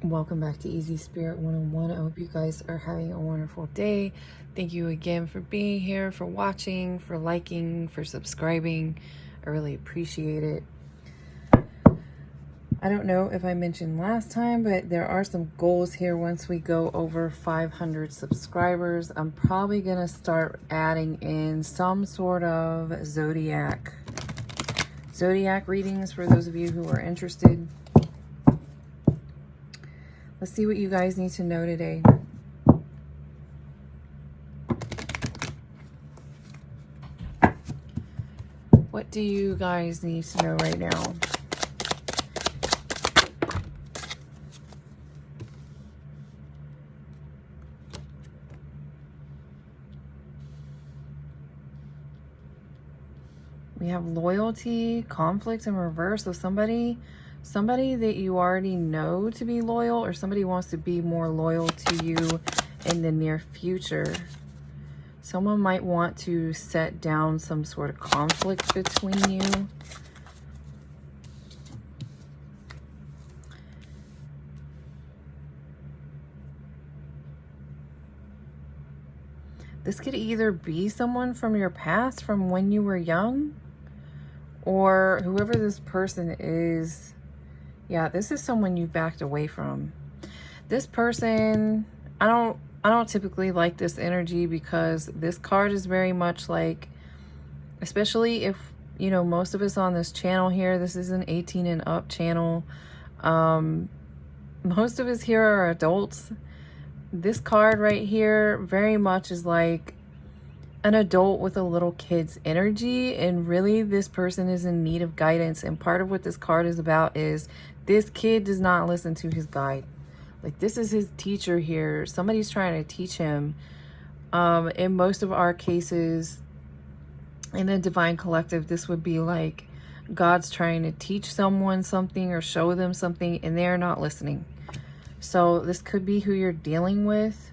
Welcome back to Easy Spirit 101. I hope you guys are having a wonderful day. Thank you again for being here, for watching, for liking, for subscribing. I really appreciate it. I don't know if I mentioned last time, but there are some goals here once we go over 500 subscribers. I'm probably going to start adding in some sort of zodiac readings for those of you who are interested. Let's see what you guys need to know today. What do you guys need to know right now? We have loyalty, conflict in reverse. So somebody that you already know to be loyal, or somebody wants to be more loyal to you in the near future. Someone might want to set down some sort of conflict between you. This could either be someone from your past, from when you were young, or whoever this person is. Yeah, this is someone you backed away from. This person, I don't typically like this energy, because this card is very much like, especially if, you know, most of us on this channel here, this is an 18 and up channel. Most of us here are adults. This card right here very much is like an adult with a little kid's energy, and really this person is in need of guidance. And part of what this card is about is this kid does not listen to his guide. Like, this is his teacher here. Somebody's trying to teach him. In most of our cases in the Divine Collective, this would be like God's trying to teach someone something or show them something, and they're not listening. So this could be who you're dealing with.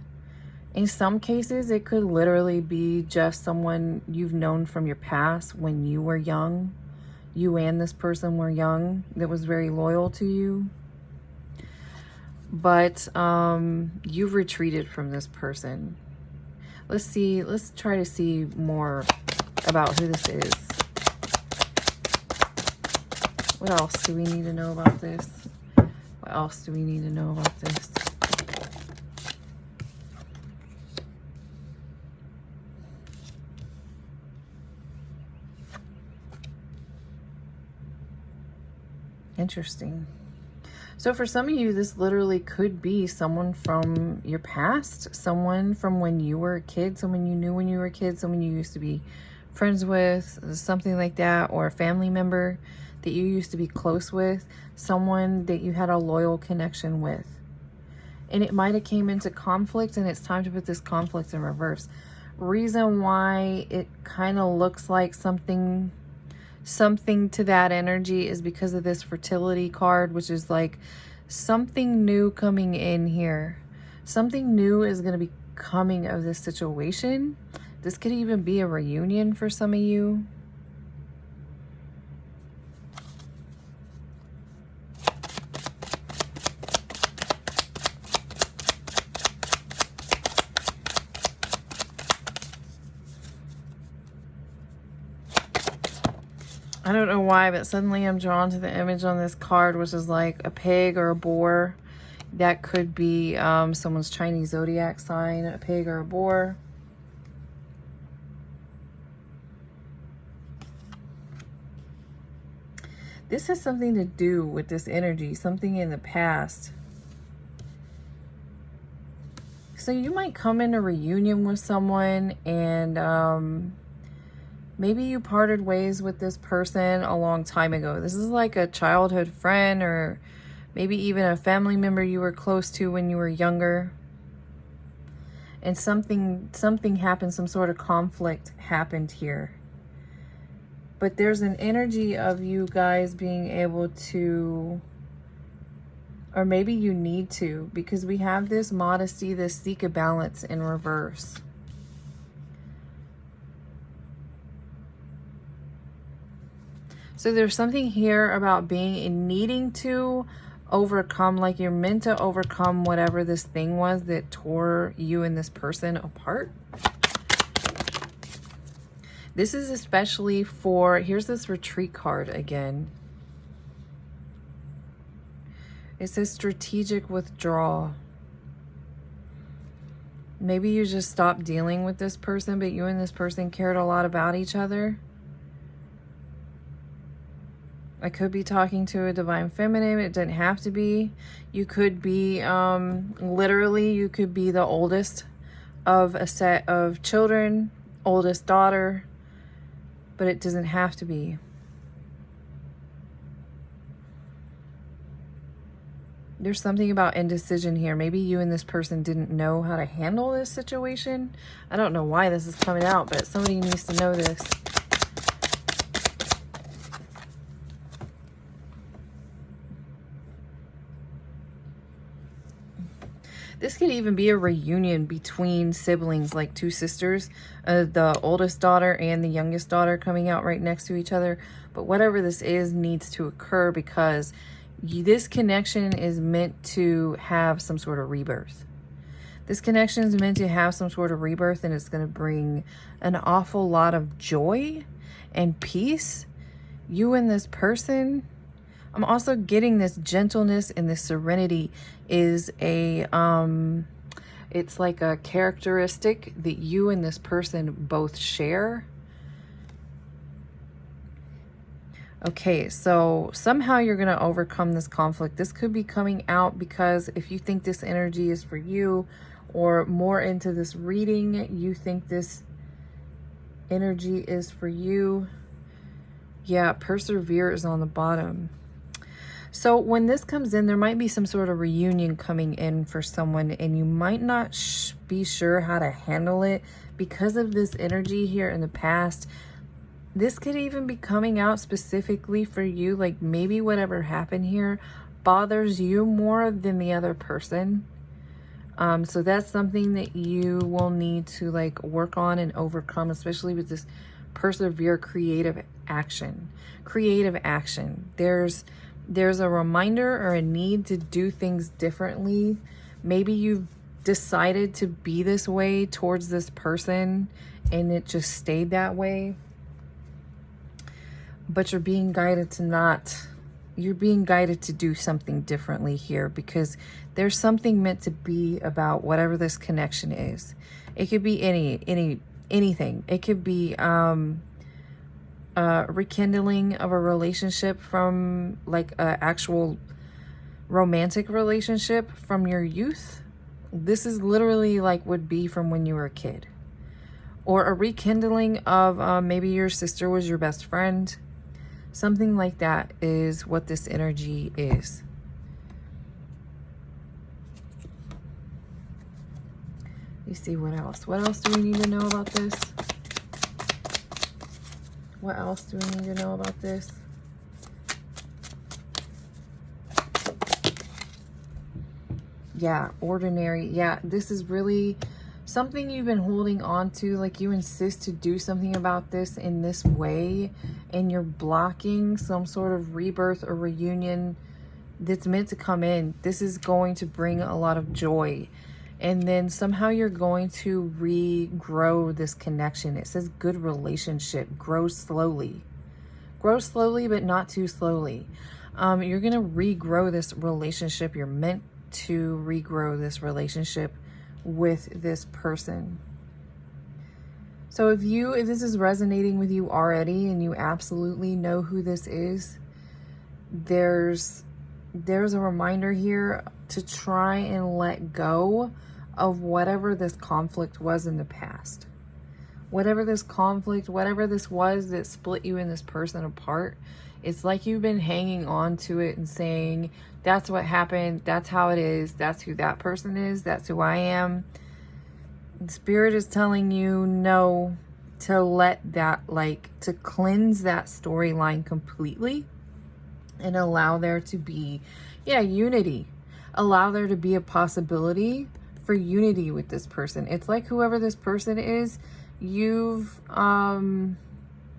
In some cases, it could literally be just someone you've known from your past when you were young. You and this person were young, that was very loyal to you. But you've retreated from this person. Let's try to see more about who this is. What else do we need to know about this? What else do we need to know about this? Interesting. So for some of you, this literally could be someone from your past, someone from when you were a kid, someone you knew when you were a kid, someone you used to be friends with, something like that, or a family member that you used to be close with, someone that you had a loyal connection with. And it might have came into conflict, and it's time to put this conflict in reverse. Reason why it kind of looks like something to that energy is because of this fertility card, which is like something new coming in here. Something new is going to be coming of this situation. This could even be a reunion for some of you. I don't know why, but suddenly I'm drawn to the image on this card, which is like a pig or a boar. That could be someone's Chinese zodiac sign, a pig or a boar. This has something to do with this energy, something in the past. So you might come in a reunion with someone, and maybe you parted ways with this person a long time ago. This is like a childhood friend, or maybe even a family member you were close to when you were younger. And something happened, some sort of conflict happened here. But there's an energy of you guys being able to, or maybe you need to, because we have this modesty, this seek a balance in reverse. So there's something here about being and needing to, overcome, like you're meant to overcome whatever this thing was that tore you and this person apart. This is especially for, here's this retreat card again. It says strategic withdrawal. Maybe you just stopped dealing with this person, but you and this person cared a lot about each other. I could be talking to a divine feminine. It didn't have to be. You could be, literally, you could be the oldest of a set of children, oldest daughter, but it doesn't have to be. There's something about indecision here. Maybe you and this person didn't know how to handle this situation. I don't know why this is coming out, but somebody needs to know this. This could even be a reunion between siblings, like two sisters, the oldest daughter and the youngest daughter coming out right next to each other. But whatever this is needs to occur, because this connection is meant to have some sort of rebirth. This connection is meant to have some sort of rebirth, and it's going to bring an awful lot of joy and peace. You and this person. I'm also getting this gentleness and this serenity is a, it's like a characteristic that you and this person both share. Okay, so somehow you're going to overcome this conflict. This could be coming out because if you think this energy is for you, or more into this reading, you think this energy is for you. Yeah, persevere is on the bottom. So when this comes in, there might be some sort of reunion coming in for someone, and you might not be sure how to handle it because of this energy here in the past. This could even be coming out specifically for you. Like maybe whatever happened here bothers you more than the other person. So that's something that you will need to like work on and overcome, especially with this persevere creative action. Creative action. There's a reminder or a need to do things differently. Maybe you've decided to be this way towards this person and it just stayed that way. But you're being guided to do something differently here, because there's something meant to be about whatever this connection is. It could be anything. It could be rekindling of a relationship from like an actual romantic relationship from your youth. This is literally like would be from when you were a kid, or a rekindling of maybe your sister was your best friend. Something like that is what this energy is. You see, what else? What else do we need to know about this? What else do we need to know about this? Yeah, ordinary. Yeah, this is really something you've been holding on to. Like you insist to do something about this in this way, and you're blocking some sort of rebirth or reunion that's meant to come in. This is going to bring a lot of joy. And then somehow you're going to regrow this connection. It says good relationship. Grow slowly. Grow slowly, but not too slowly. You're going to regrow this relationship. You're meant to regrow this relationship with this person. So if this is resonating with you already and you absolutely know who this is, there's a reminder here to try and let go of whatever this conflict was in the past. Whatever this conflict, whatever this was that split you and this person apart, it's like you've been hanging on to it and saying, that's what happened, that's how it is, that's who that person is, that's who I am. The Spirit is telling you no, to let that, to cleanse that storyline completely and allow there to be, unity. Allow there to be a possibility for unity with this person. It's like whoever this person is, you've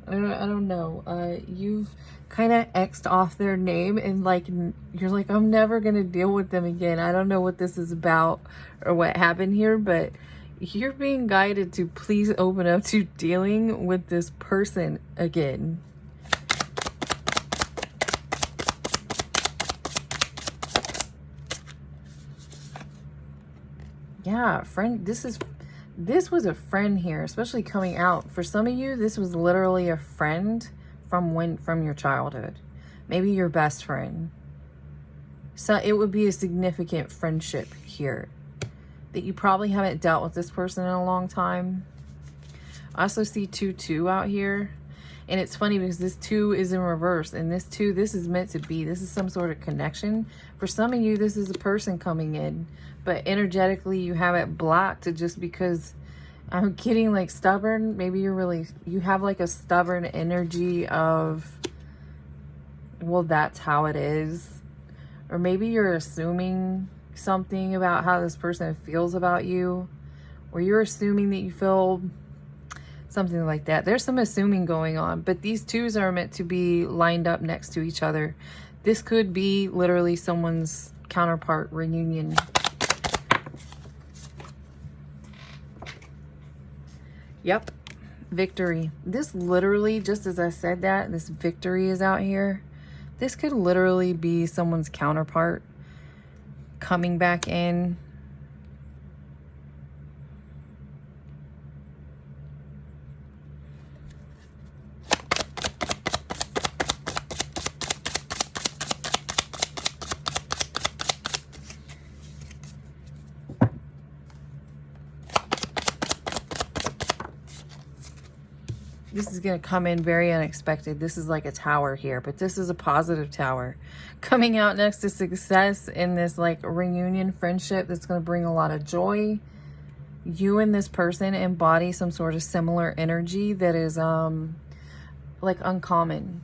I don't know. You've kind of X'd off their name, and like you're like, I'm never gonna deal with them again. I don't know what this is about or what happened here, but you're being guided to please open up to dealing with this person again. Yeah, friend, this was a friend here, especially coming out. For some of you, this was literally a friend from your childhood. Maybe your best friend. So it would be a significant friendship here that you probably haven't dealt with this person in a long time. I also see 2-2 out here. And it's funny because this 2 is in reverse. And this 2, this is meant to be. This is some sort of connection. For some of you, this is a person coming in. But energetically, you have it blocked just because I'm getting like stubborn. Maybe you have like a stubborn energy of, well, that's how it is. Or maybe you're assuming something about how this person feels about you. Or you're assuming that you feel something like that. There's some assuming going on, but these 2s are meant to be lined up next to each other. This could be literally someone's counterpart reunion. Yep, victory. This literally, just as I said that, this victory is out here. This could literally be someone's counterpart coming back in. This is going to come in very unexpected. This is like a tower here, but this is a positive tower. Coming out next to success in this like reunion friendship that's going to bring a lot of joy. You and this person embody some sort of similar energy that is like uncommon.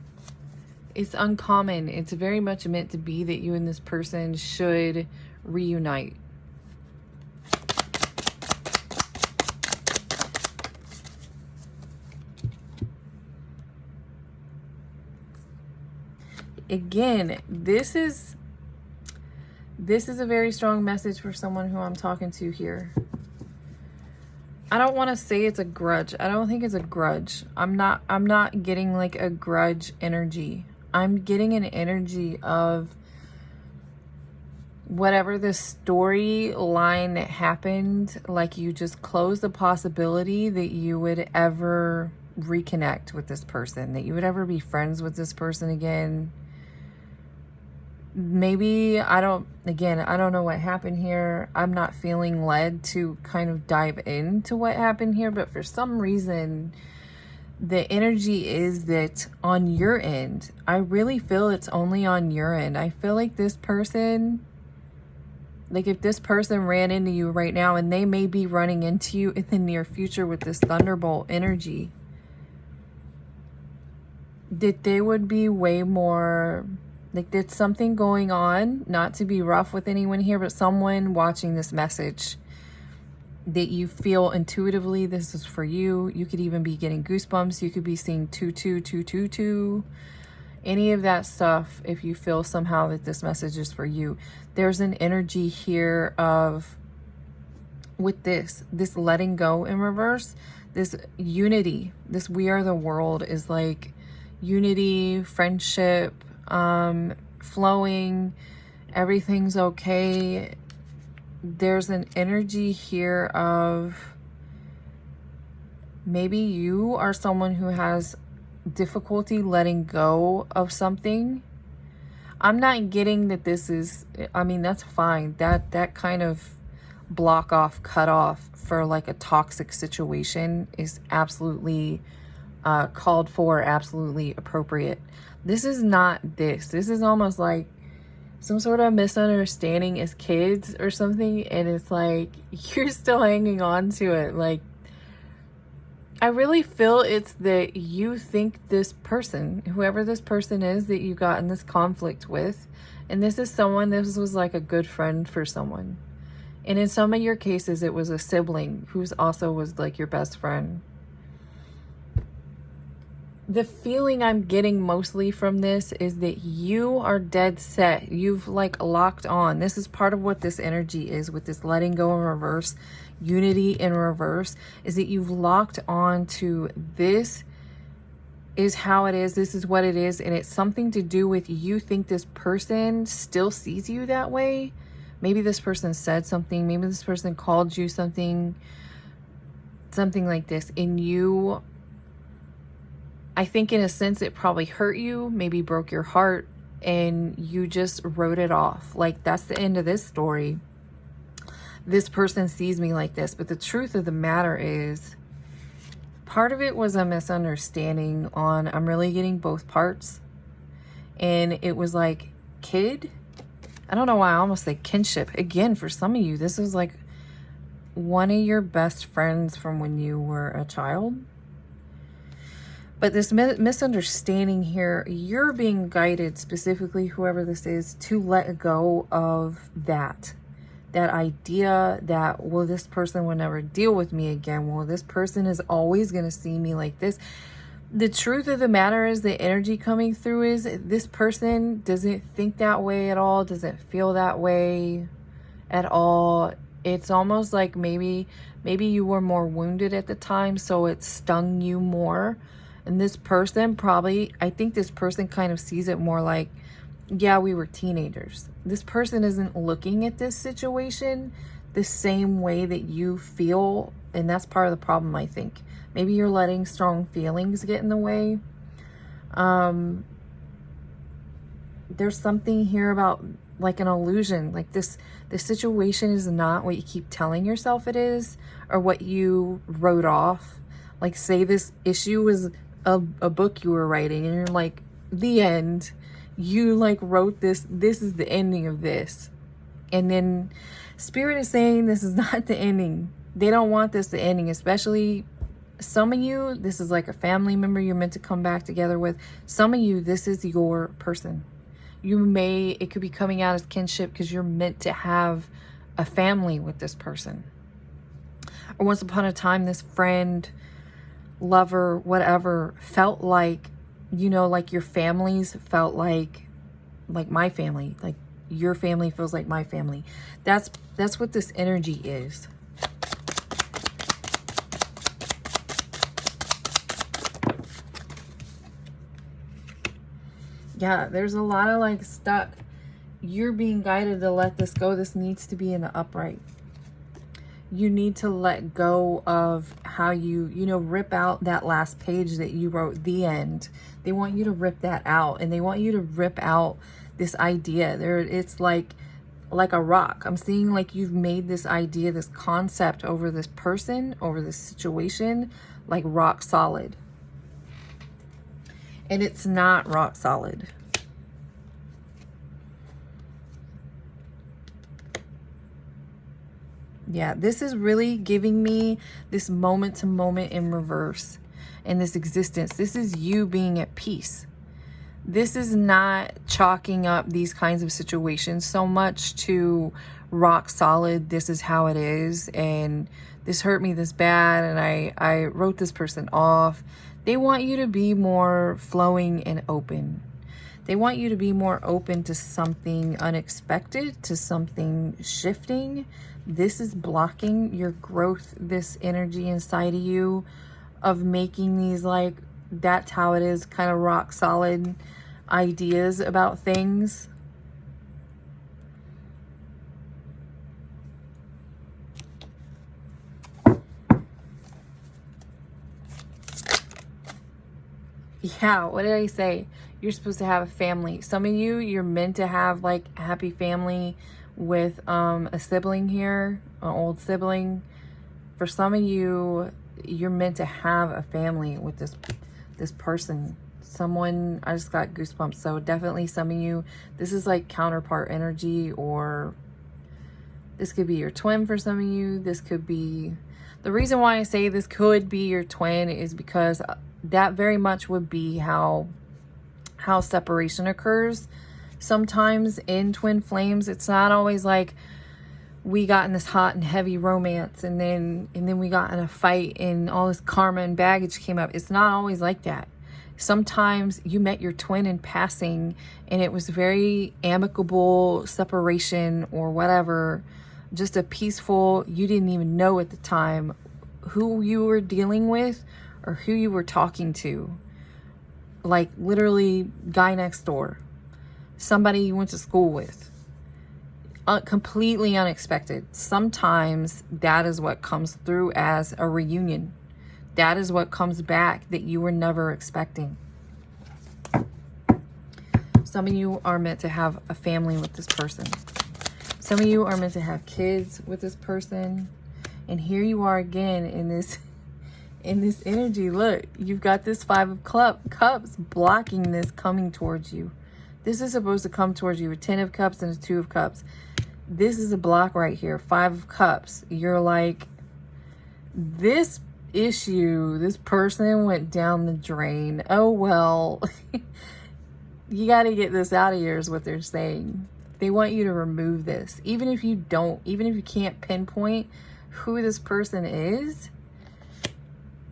It's uncommon. It's very much meant to be that you and this person should reunite. Again, this is a very strong message for someone who I'm talking to here. I don't want to say it's a grudge. I don't think it's a grudge. I'm not getting like a grudge energy. I'm getting an energy of whatever the storyline that happened, like you just closed the possibility that you would ever reconnect with this person, that you would ever be friends with this person again. Maybe, I don't know what happened here. I'm not feeling led to kind of dive into what happened here, but for some reason, the energy is that on your end, I really feel it's only on your end. I feel like this person, like if this person ran into you right now, and they may be running into you in the near future with this thunderbolt energy, that they would be way more... like there's something going on, not to be rough with anyone here, but someone watching this message that you feel intuitively this is for you. You could even be getting goosebumps. You could be seeing 22222. Any of that stuff, if you feel somehow that this message is for you. There's an energy here of, with this letting go in reverse, this unity, this we are the world is like unity, friendship, flowing, everything's okay. There's an energy here of maybe you are someone who has difficulty letting go of something. I'm not getting that this is, I mean, that's fine. That kind of block off, cut off for like a toxic situation is absolutely called for, absolutely appropriate. This is not this. This is almost like some sort of misunderstanding as kids or something, and it's like you're still hanging on to it. Like, I really feel it's that you think this person, whoever this person is that you got in this conflict with, and this is someone, this was like a good friend for someone. And in some of your cases, it was a sibling who's also was like your best friend. the feeling I'm getting mostly from this is that you are dead set. You've like locked on. This is part of what this energy is with this letting go in reverse, unity in reverse, is that you've locked on to this is how it is. This is what it is. And it's something to do with you think this person still sees you that way. Maybe this person said something. Maybe this person called you something like this. And you, I think in a sense, it probably hurt you, maybe broke your heart, and you just wrote it off. Like, that's the end of this story. This person sees me like this. But the truth of the matter is, part of it was a misunderstanding on, I'm really getting both parts. And it was like, kid, I don't know why I almost say kinship. Again, for some of you, this was like one of your best friends from when you were a child. But this misunderstanding here, you're being guided, specifically whoever this is, to let go of that idea that, well, this person will never deal with me again. Well, this person is always going to see me like this. The truth of the matter is, the energy coming through is this person doesn't think that way at all, doesn't feel that way at all. It's almost like maybe you were more wounded at the time, so it stung you more. And this person probably, I think this person kind of sees it more like, yeah, we were teenagers. This person isn't looking at this situation the same way that you feel. And that's part of the problem, I think. Maybe you're letting strong feelings get in the way. There's something here about like an illusion. Like this situation is not what you keep telling yourself it is, or what you wrote off. Like, say this issue was a book you were writing, and you're like, the end. You like wrote this is the ending of this. And then Spirit is saying this is not the ending. They don't want this the ending, especially some of you, this is like a family member you're meant to come back together with. Some of you, this is your person. It could be coming out as kinship because you're meant to have a family with this person. Or once upon a time, this friend, lover, whatever, felt like, you know, like your families felt like my family, like your family feels like my family. That's what this energy is. Yeah, there's a lot of like stuck. You're being guided to let this go. This needs to be in the upright. You need to let go of how you rip out that last page that you wrote, the end. They want you to rip that out, and they want you to rip out this idea. It's like a rock. I'm seeing like you've made this idea, this concept over this person, over this situation, like rock solid. And it's not rock solid. Yeah, this is really giving me this moment to moment in reverse in this existence. This is you being at peace. This is not chalking up these kinds of situations so much to rock solid. This is how it is. And this hurt me this bad. And I wrote this person off. They want you to be more flowing and open. They want you to be more open to something unexpected, to something shifting. This is blocking your growth, this energy inside of you of making these like, that's how it is, kind of rock solid ideas about things. Yeah, what did I say? You're supposed to have a family. Some of you, you're meant to have like a happy family with a sibling here, an old sibling. For some of you, you're meant to have a family with this person. Someone, I just got goosebumps. So definitely some of you, this is like counterpart energy, or this could be your twin for some of you. This could be, the reason why I say this could be your twin is because that very much would be how separation occurs. Sometimes in twin flames, it's not always like we got in this hot and heavy romance and then we got in a fight and all this karma and baggage came up. It's not always like that. Sometimes you met your twin in passing and it was very amicable separation or whatever, just a peaceful, you didn't even know at the time who you were dealing with or who you were talking to. Like literally guy next door, somebody you went to school with, completely unexpected. Sometimes that is what comes through as a reunion. That is what comes back that you were never expecting. Some of you are meant to have a family with this person. Some of you are meant to have kids with this person. And here you are again in this energy. Look, you've got this 5 of cups blocking this coming towards you. This is supposed to come towards you with 10 of cups and a 2 of cups. This is a block right here, 5 of cups. You're like, this issue, this person went down the drain. Oh, well, you got to get this out of here is what they're saying. They want you to remove this. Even if you can't pinpoint who this person is,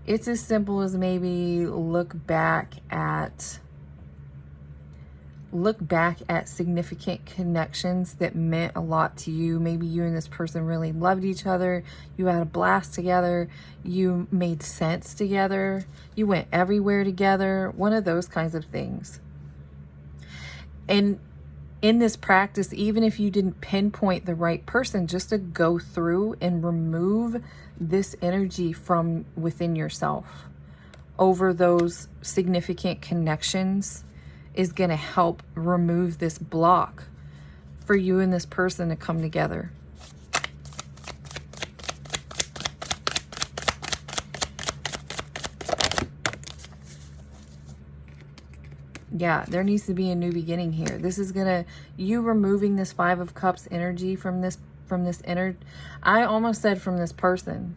it's as simple as maybe look back at significant connections that meant a lot to you. Maybe you and this person really loved each other. You had a blast together. You made sense together. You went everywhere together. One of those kinds of things. And in this practice, even if you didn't pinpoint the right person, just to go through and remove this energy from within yourself over those significant connections is going to help remove this block for you and this person to come together. Yeah, there needs to be a new beginning here. This is you removing this 5 of cups energy from this I almost said from this person.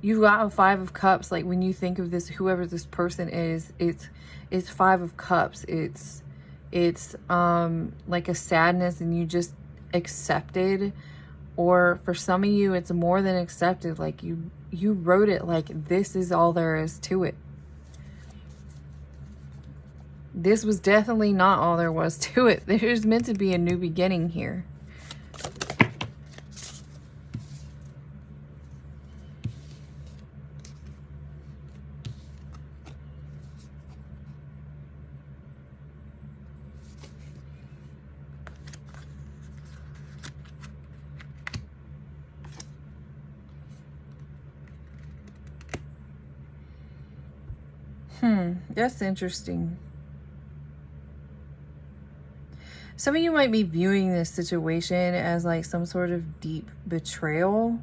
You've got a 5 of cups. Like when you think of this, whoever this person is, it's 5 of cups. It's like a sadness and you just accepted, or for some of you, it's more than accepted. Like you wrote it like this is all there is to it. This was definitely not all there was to it. There's meant to be a new beginning here. That's interesting. Some of you might be viewing this situation as like some sort of deep betrayal.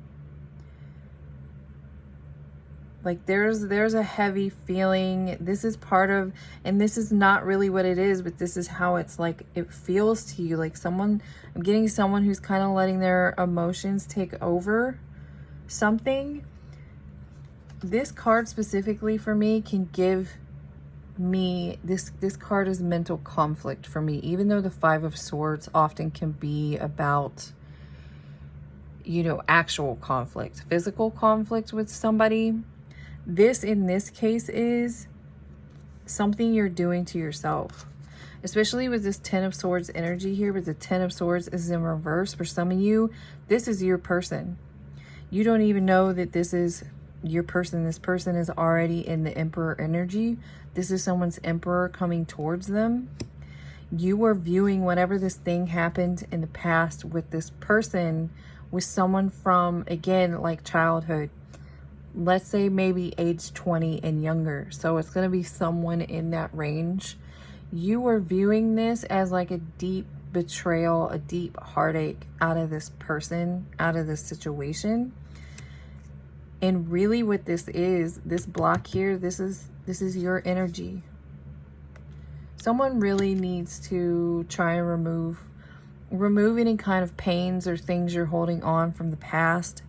Like there's a heavy feeling. This is part of, and this is not really what it is, but this is how it's like, it feels to you. Like I'm getting someone who's kind of letting their emotions take over something. This card specifically for me can give me, this card is mental conflict for me, even though the 5 of Swords often can be about, you know, actual conflict, physical conflict with somebody. This, in this case, is something you're doing to yourself, especially with this 10 of Swords energy here. But the 10 of Swords is in reverse. For some of you, this is your person. You don't even know that this is your person. This person is already in the Emperor energy. This is someone's Emperor coming towards them. You were viewing whatever this thing happened in the past with this person, with someone from, again, like childhood. Let's say maybe age 20 and younger. So it's going to be someone in that range. You were viewing this as like a deep betrayal, a deep heartache out of this person, out of this situation. And really what this is, this block here, this is your energy. Someone really needs to try and remove any kind of pains or things you're holding on from the past,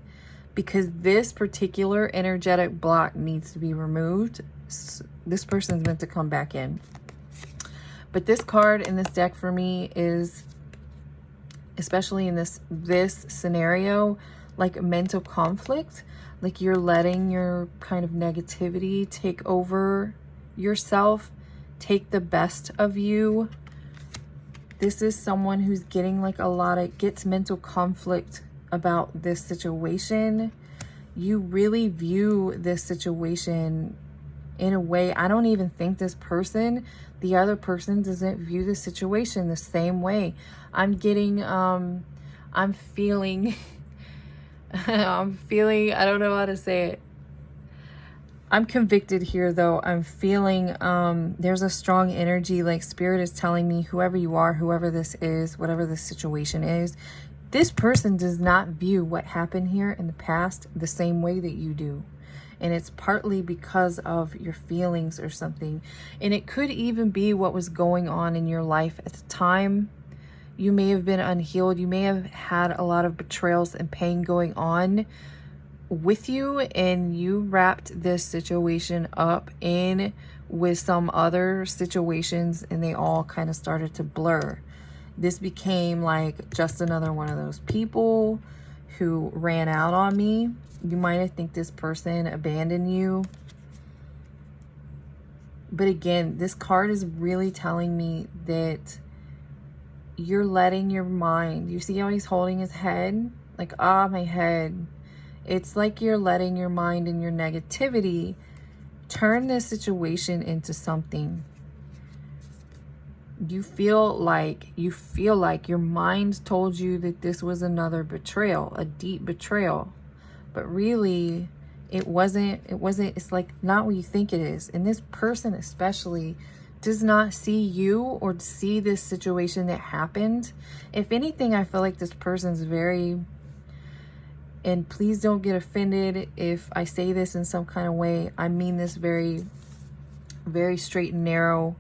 because this particular energetic block needs to be removed. This person's meant to come back in. But this card in this deck for me is, especially in this scenario, like mental conflict. Like you're letting your kind of negativity take over yourself take the best of you. This is someone who's getting like gets mental conflict about this situation. You really view this situation in a way, I don't even think the other person doesn't view the situation the same way. I'm getting, I'm feeling, I don't know how to say it. I'm convicted here though. I'm feeling, there's a strong energy, like spirit is telling me, whoever you are, whoever this is, whatever this situation is, this person does not view what happened here in the past the same way that you do. And it's partly because of your feelings or something. And it could even be what was going on in your life at the time. You may have been unhealed. You may have had a lot of betrayals and pain going on with you, and you wrapped this situation up in with some other situations, and they all kind of started to blur. This became like just another one of those people who ran out on me. You might think this person abandoned you. But again, this card is really telling me that you're letting your mind, you see how he's holding his head? Like, my head. It's like you're letting your mind and your negativity turn this situation into something. You feel like your mind told you that this was another betrayal, a deep betrayal. But really, it wasn't, it's like not what you think it is. And this person especially does not see you or see this situation that happened. If anything, I feel like this person's very, and please don't get offended if I say this in some kind of way. I mean this very, very straight and narrow.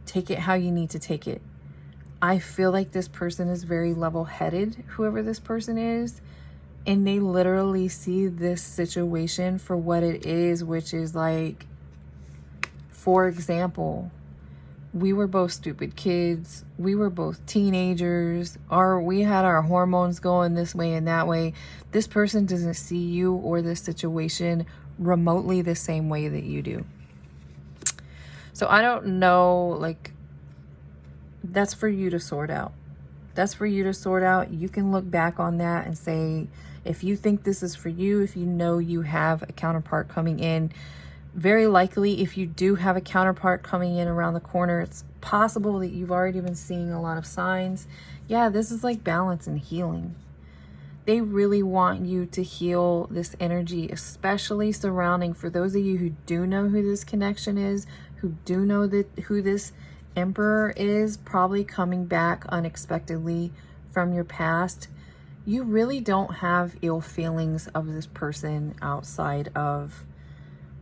Take it how you need to take it. I feel like this person is very level-headed, whoever this person is. And they literally see this situation for what it is, which is like, for example, we were both stupid kids. We were both teenagers. We had our hormones going this way and that way. This person doesn't see you or this situation remotely the same way that you do. So I don't know, like, that's for you to sort out. That's for you to sort out. You can look back on that and say, if you think this is for you, if you know you have a counterpart coming in, very likely if you do have a counterpart coming in around the corner, it's possible that you've already been seeing a lot of signs. Yeah, this is like balance and healing. They really want you to heal this energy, especially surrounding, for those of you who do know who this connection is, who do know that who this Emperor is, probably coming back unexpectedly from your past. You really don't have ill feelings of this person outside of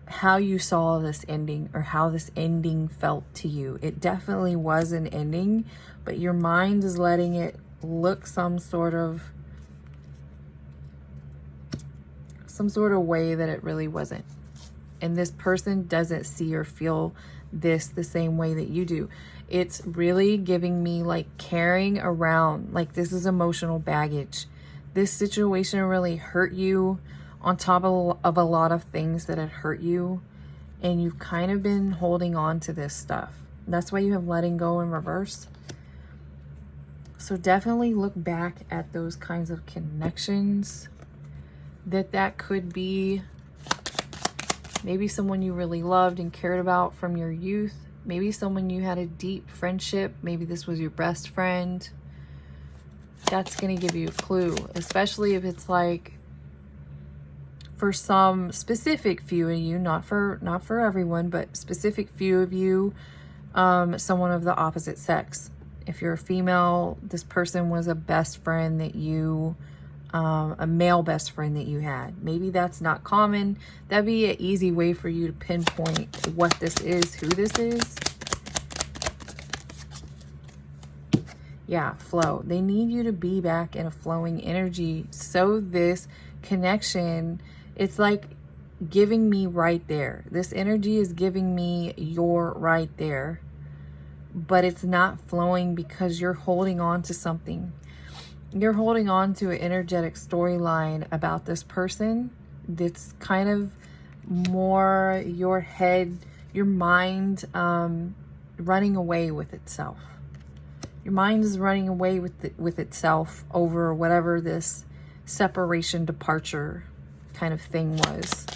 how you saw this ending or how this ending felt to you. It definitely was an ending, but your mind is letting it look some sort of way that it really wasn't. And this person doesn't see or feel this the same way that you do. It's really giving me like carrying around, like this is emotional baggage. This situation really hurt you on top of a lot of things that had hurt you. And you've kind of been holding on to this stuff. That's why you have letting go in reverse. So definitely look back at those kinds of connections. That could be maybe someone you really loved and cared about from your youth. Maybe someone you had a deep friendship. Maybe this was your best friend. That's going to give you a clue, especially if it's like for some specific few of you, not for everyone, but specific few of you, someone of the opposite sex. If you're a female, this person was a best friend that you, a male best friend that you had. Maybe that's not common. That'd be an easy way for you to pinpoint what this is, who this is. Yeah, flow. They need you to be back in a flowing energy. So this connection, it's like giving me right there. This energy is giving me you're right there. But it's not flowing because you're holding on to something. You're holding on to an energetic storyline about this person that's kind of more your head, your mind, running away with itself. Your mind is running away with itself over whatever this separation, departure kind of thing was.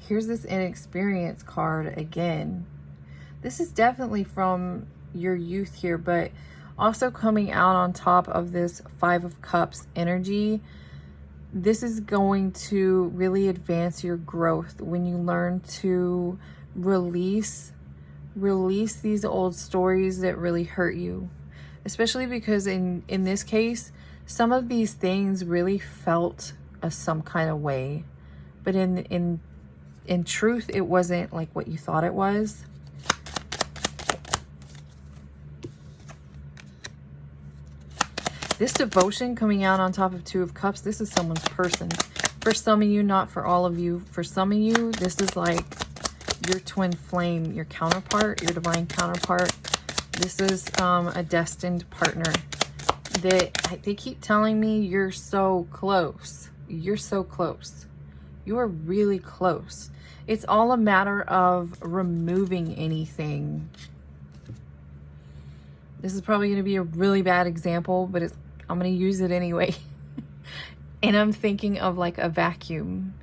Here's this inexperience card again. This is definitely from your youth here, but also coming out on top of this Five of Cups energy. This is going to really advance your growth when you learn to release these old stories that really hurt you. Especially because in this case, some of these things really felt some kind of way. But in truth, it wasn't like what you thought it was. This devotion coming out on top of Two of Cups, this is someone's person. For some of you, not for all of you. For some of you, this is like your twin flame, your counterpart, your divine counterpart. This is a destined partner that they keep telling me you're so close. You're so close. You are really close. It's all a matter of removing anything. This is probably going to be a really bad example, but I'm going to use it anyway. And I'm thinking of like a vacuum.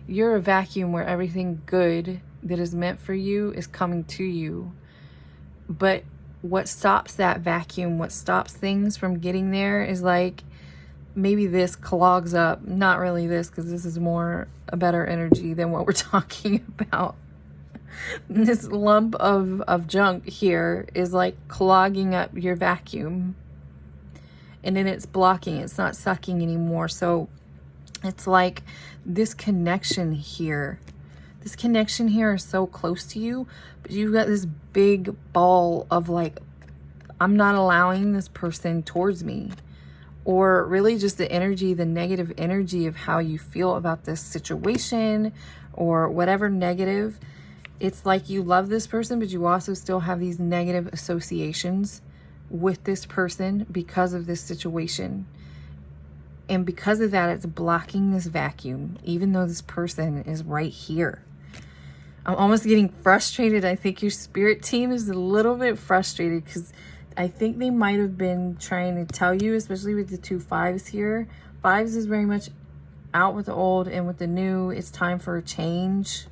You're a vacuum where everything good that is meant for you is coming to you. But what stops that vacuum, what stops things from getting there is like maybe this clogs up. Not really this, because this is more a better energy than what we're talking about. This lump of junk here is like clogging up your vacuum. And then it's blocking, it's not sucking anymore. So it's like this connection here. This connection here is so close to you, but you've got this big ball of like, I'm not allowing this person towards me. Or really just the energy, the negative energy of how you feel about this situation or whatever negative. It's like you love this person, but you also still have these negative associations with this person because of this situation. And because of that, it's blocking this vacuum, even though this person is right here. I'm almost getting frustrated. I think your spirit team is a little bit frustrated because I think they might have been trying to tell you, especially with the two fives here. Fives is very much out with the old and with the new. It's time for a change.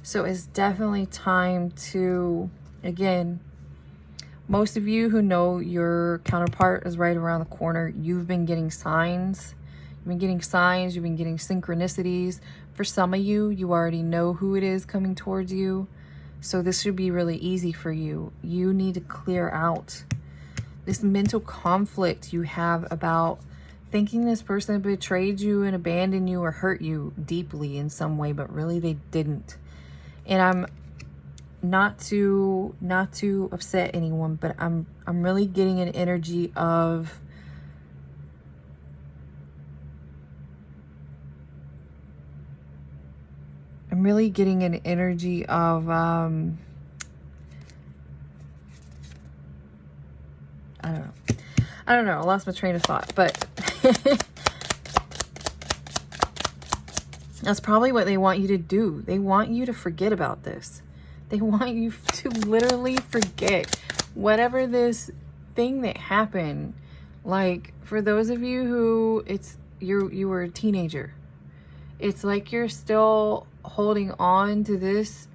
So it's definitely time to, again, most of you who know your counterpart is right around the corner, you've been getting signs. You've been getting signs, you've been getting synchronicities. For some of you, you already know who it is coming towards you. So this should be really easy for you. You need to clear out this mental conflict you have about thinking this person betrayed you and abandoned you or hurt you deeply in some way, but really they didn't. And I'm not to upset anyone, but I'm really getting an energy of I don't know. I lost my train of thought, but that's probably what they want you to do. They want you to forget about this. They want you to literally forget whatever this thing that happened. Like for those of you who you were a teenager, it's like you're still holding on to this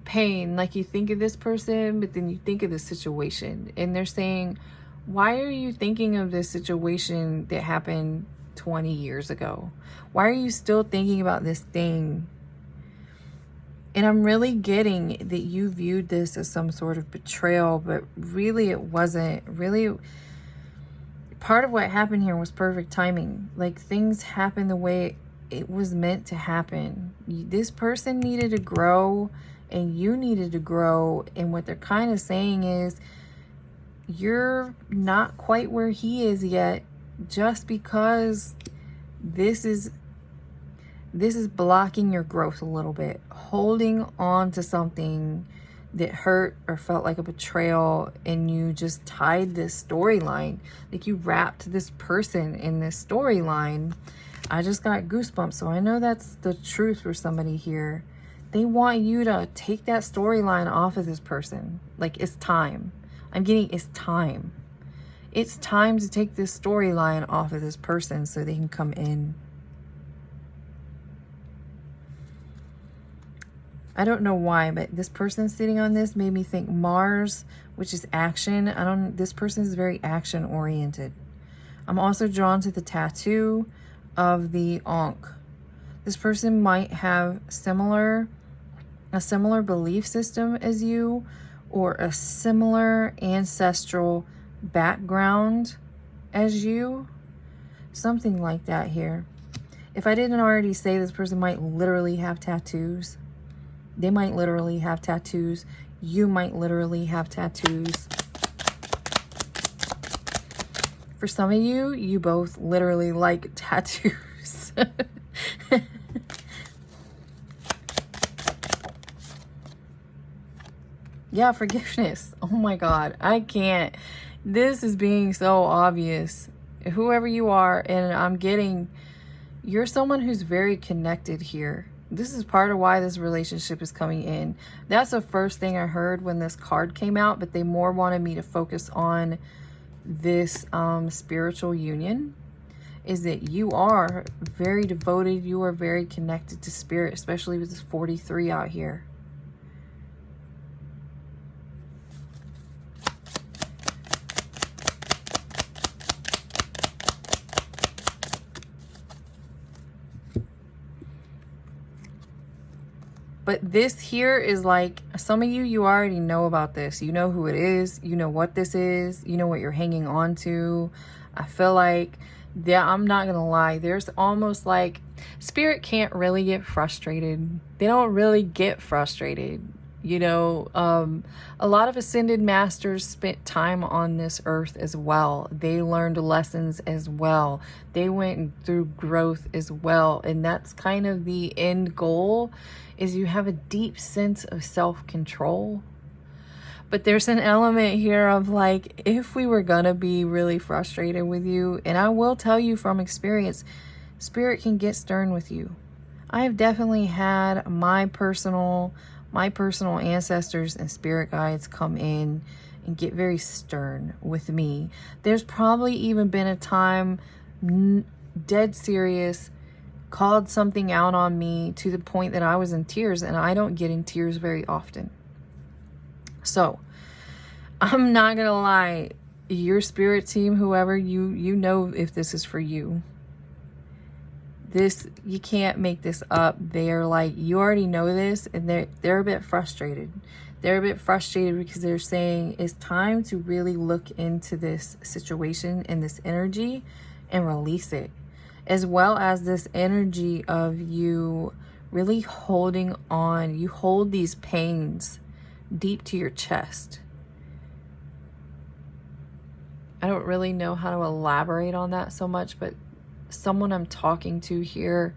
pain. Like you think of this person, but then you think of the situation, and they're saying, why are you thinking of this situation that happened 20 years ago? Why are you still thinking about this thing? And I'm really getting that you viewed this as some sort of betrayal, but really it wasn't. Really, part of what happened here was perfect timing. Like things happened the way it was meant to happen. This person needed to grow and you needed to grow. And what they're kind of saying is, you're not quite where he is yet, just because this is blocking your growth a little bit. Holding on to something that hurt or felt like a betrayal, and you just tied this storyline, like you wrapped this person in this storyline, I just got goosebumps, so I know that's the truth for somebody here. They want you to take that storyline off of this person. Like, it's time. I'm getting it's time. It's time to take this storyline off of this person so they can come in. I don't know why, but this person sitting on this made me think Mars, which is action. This person is very action oriented. I'm also drawn to the tattoo of the Ankh. This person might have a similar belief system as you, or a similar ancestral background as you. Something like that here. If I didn't already say, this person might literally have tattoos. They might literally have tattoos. You might literally have tattoos. For some of you, you both literally like tattoos. Yeah, forgiveness. Oh my God, I can't. This is being so obvious. Whoever you are, and I'm getting, you're someone who's very connected here. This is part of why this relationship is coming in. That's the first thing I heard when this card came out, but they more wanted me to focus on this spiritual union, is that you are very devoted. You are very connected to spirit, especially with this 43 out here. But this here is like, some of you, you already know about this. You know who it is. You know what this is. You know what you're hanging on to. I feel like, yeah, I'm not going to lie. There's almost like, spirit can't really get frustrated. They don't really get frustrated. You know, a lot of ascended masters spent time on this earth as well. They learned lessons as well. They went through growth as well. And that's kind of the end goal, is you have a deep sense of self-control. But there's an element here of like, if we were gonna be really frustrated with you, and I will tell you from experience, spirit can get stern with you. I have definitely had my personal ancestors and spirit guides come in and get very stern with me. There's probably even been a time, dead serious, called something out on me to the point that I was in tears, and I don't get in tears very often. So I'm not gonna lie, your spirit team, whoever, you know if this is for you. This, you can't make this up. They're like, you already know this, and they're a bit frustrated. They're a bit frustrated because they're saying it's time to really look into this situation and this energy and release it, as well as this energy of you really holding on. You hold these pains deep to your chest. I don't really know how to elaborate on that so much, but someone I'm talking to here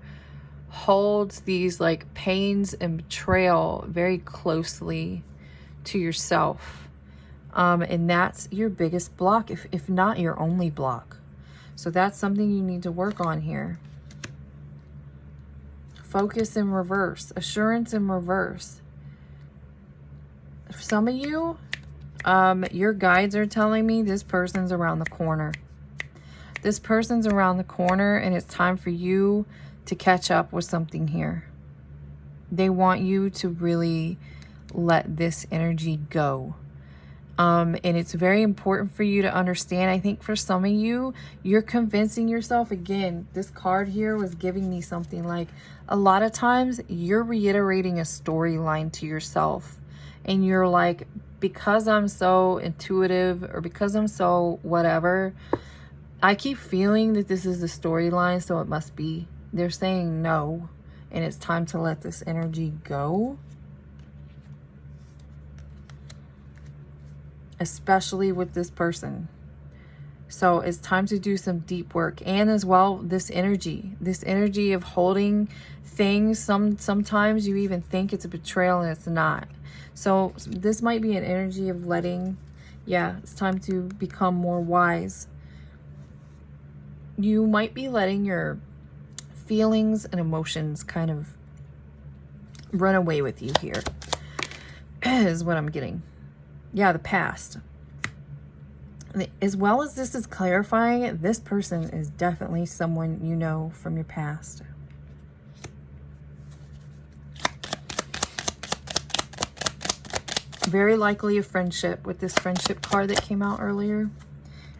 holds these like pains and betrayal very closely to yourself. And that's your biggest block, if not your only block. So that's something you need to work on here. Focus in reverse, assurance in reverse. For some of you, your guides are telling me this person's around the corner. This person's around the corner, and it's time for you to catch up with something here. They want you to really let this energy go. And it's very important for you to understand. I think for some of you, you're convincing yourself. Again, this card here was giving me something like, a lot of times you're reiterating a storyline to yourself. And you're like, because I'm so intuitive, or because I'm so whatever, I keep feeling that this is the storyline, so it must be. They're saying no, and it's time to let this energy go. Especially with this person. So it's time to do some deep work. And as well, this energy of holding things. Sometimes you even think it's a betrayal, and it's not. So this might be an energy of letting, yeah, it's time to become more wise. You might be letting your feelings and emotions kind of run away with you here, is what I'm getting. Yeah, the past. As well as this is clarifying, this person is definitely someone you know from your past. Very likely a friendship with this friendship card that came out earlier.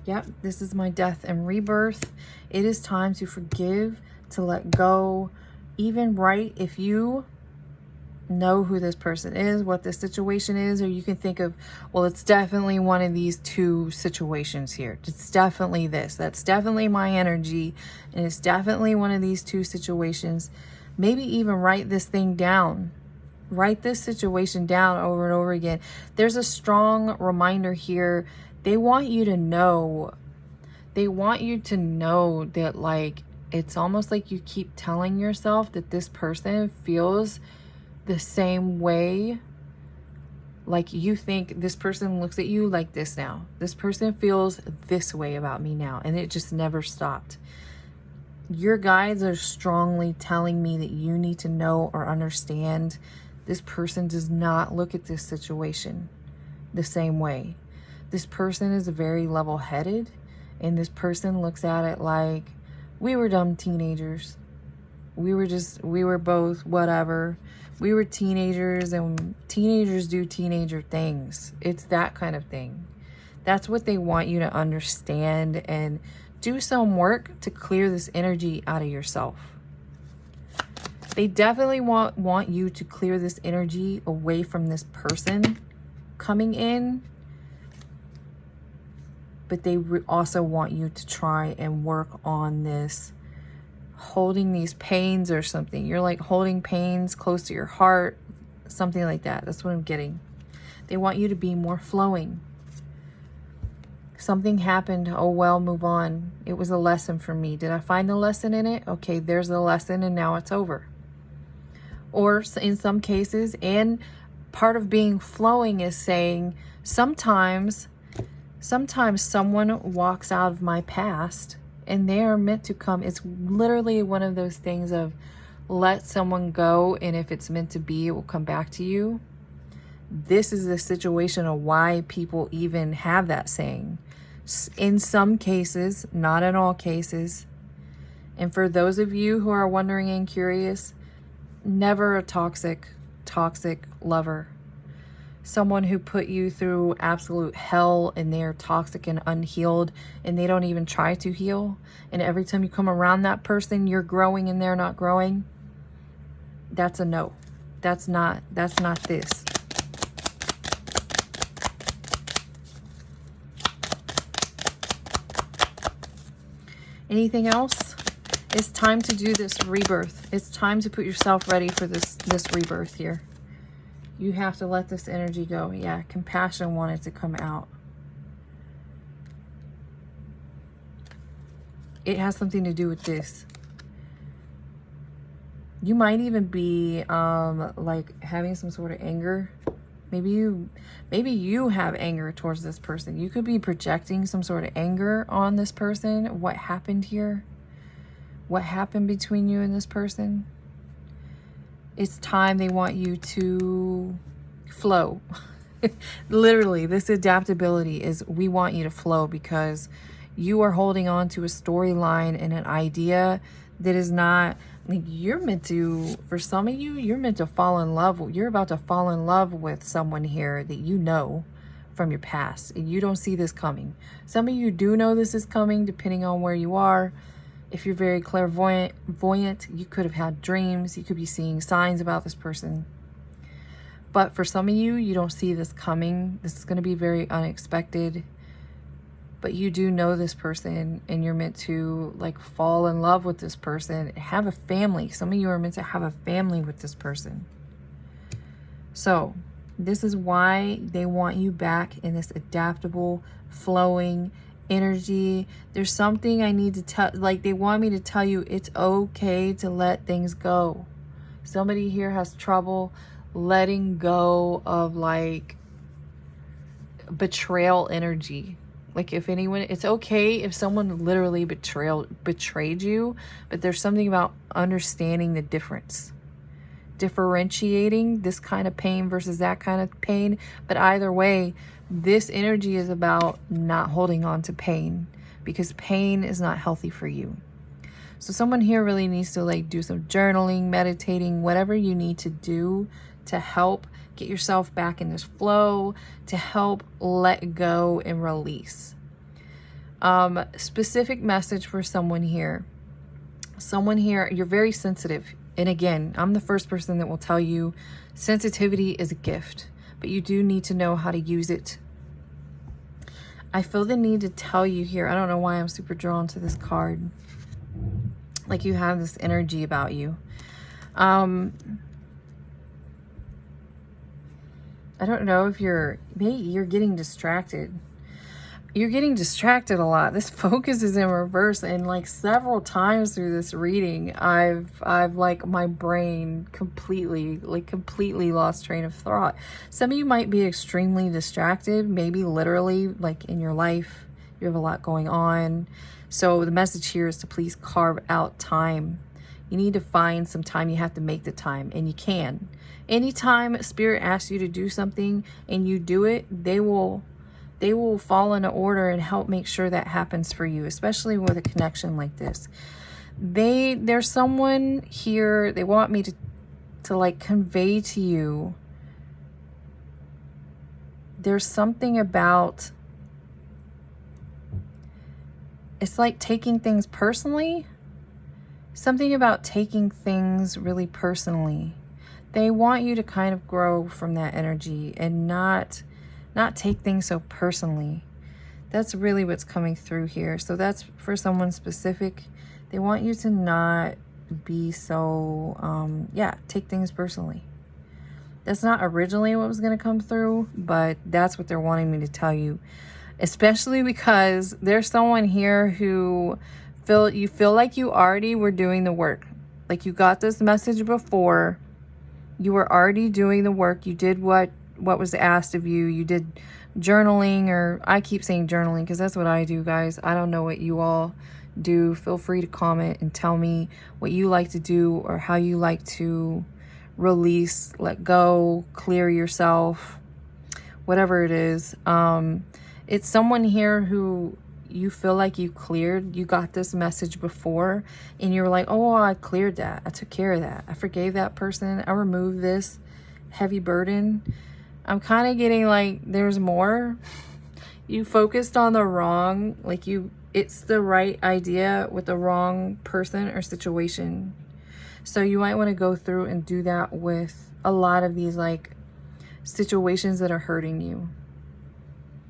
Yep, this is my death and rebirth. It is time to forgive, to let go. Even right, if you know who this person is, what this situation is, or you can think of, well, it's definitely one of these two situations here. It's definitely this. That's definitely my energy, and it's definitely one of these two situations. Maybe even write this thing down. Write this situation down over and over again. There's a strong reminder here. They want you to know. They want you to know that, like, it's almost like you keep telling yourself that this person feels the same way. Like, you think this person looks at you like this now. This person feels this way about me now. And it just never stopped. Your guides are strongly telling me that you need to know or understand this person does not look at this situation the same way. This person is very level-headed, and this person looks at it like, we were dumb teenagers. We were both whatever. We were teenagers, and teenagers do teenager things. It's that kind of thing. That's what they want you to understand, and do some work to clear this energy out of yourself. They definitely want you to clear this energy away from this person coming in. But they also want you to try and work on this, holding these pains or something. You're like holding pains close to your heart, something like that. That's what I'm getting. They want you to be more flowing. Something happened. Oh, well, move on. It was a lesson for me. Did I find the lesson in it? Okay, there's the lesson, and now it's over. Or in some cases, and part of being flowing is saying, sometimes someone walks out of my past and they are meant to come. It's literally one of those things of let someone go, and if it's meant to be, it will come back to you. This is the situation of why people even have that saying. In some cases, not in all cases. And for those of you who are wondering and curious, never a toxic lover. Someone who put you through absolute hell, and they're toxic and unhealed, and they don't even try to heal. And every time you come around that person, you're growing and they're not growing. That's a no. That's not this. Anything else? It's time to do this rebirth. It's time to put yourself ready for this rebirth here. You have to let this energy go. Yeah, compassion wanted to come out. It has something to do with this. You might even be like having some sort of anger. Maybe you have anger towards this person. You could be projecting some sort of anger on this person. What happened here? What happened between you and this person? It's time. They want you to flow. Literally, this adaptability is, we want you to flow, because you are holding on to a storyline and an idea that is not, like, you're meant to, for some of you, you're meant to fall in love. You're about to fall in love with someone here that you know from your past, and you don't see this coming. Some of you do know this is coming, depending on where you are. If you're very clairvoyant, you could have had dreams. You could be seeing signs about this person. But for some of you, you don't see this coming. This is going to be very unexpected. But you do know this person, and you're meant to, like, fall in love with this person, have a family. Some of you are meant to have a family with this person. So this is why they want you back in this adaptable, flowing energy. There's something I need to tell, like, they want me to tell you it's okay to let things go. Somebody here has trouble letting go of, like, betrayal energy. Like if anyone, it's okay if someone literally betrayed you, but there's something about understanding the difference, differentiating this kind of pain versus that kind of pain. But either way, this energy is about not holding on to pain, because pain is not healthy for you. So someone here really needs to like do some journaling, meditating, whatever you need to do to help get yourself back in this flow, to help let go and release. Specific message for someone here. Someone here, you're very sensitive. And again, I'm the first person that will tell you sensitivity is a gift, but you do need to know how to use it. I feel the need to tell you here, I don't know why I'm super drawn to this card. Like you have this energy about you. I don't know if maybe you're getting distracted. You're getting distracted a lot. This focus is in reverse, and like several times through this reading, I've like my brain completely lost train of thought. Some of you might be extremely distracted, maybe literally like in your life, you have a lot going on. So the message here is to please carve out time. You need to find some time. You have to make the time, and you can. Anytime Spirit asks you to do something and you do it, they will fall into order and help make sure that happens for you, especially with a connection like this. There's someone here, they want me to like convey to you. There's something about, it's like taking things personally. Something about taking things really personally. They want you to kind of grow from that energy and not take things so personally. That's really what's coming through here. So that's for someone specific. They want you to not be so, take things personally. That's not originally what was going to come through, but that's what they're wanting me to tell you. Especially because there's someone here who you feel like you already were doing the work. Like you got this message before. You were already doing the work. You did what was asked of you. You did journaling, or I keep saying journaling because that's what I do, guys. I don't know what you all do. Feel free to comment and tell me what you like to do or how you like to release, let go, clear yourself, whatever it is. It's someone here who you feel like you cleared. You got this message before and you're like, oh, I cleared that. I took care of that. I forgave that person. I removed this heavy burden. I'm kind of getting like there's more. You focused on the wrong, it's the right idea with the wrong person or situation. So you might want to go through and do that with a lot of these like situations that are hurting you.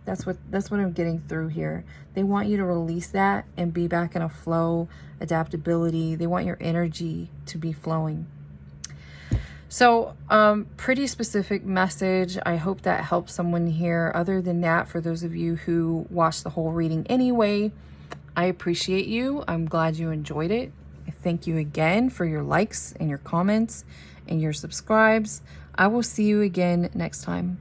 That's what I'm getting through here. They want you to release that and be back in a flow, adaptability. They want your energy to be flowing. So, pretty specific message. I hope that helps someone here. Other than that, for those of you who watched the whole reading anyway, I appreciate you. I'm glad you enjoyed it. I thank you again for your likes and your comments and your subscribes. I will see you again next time.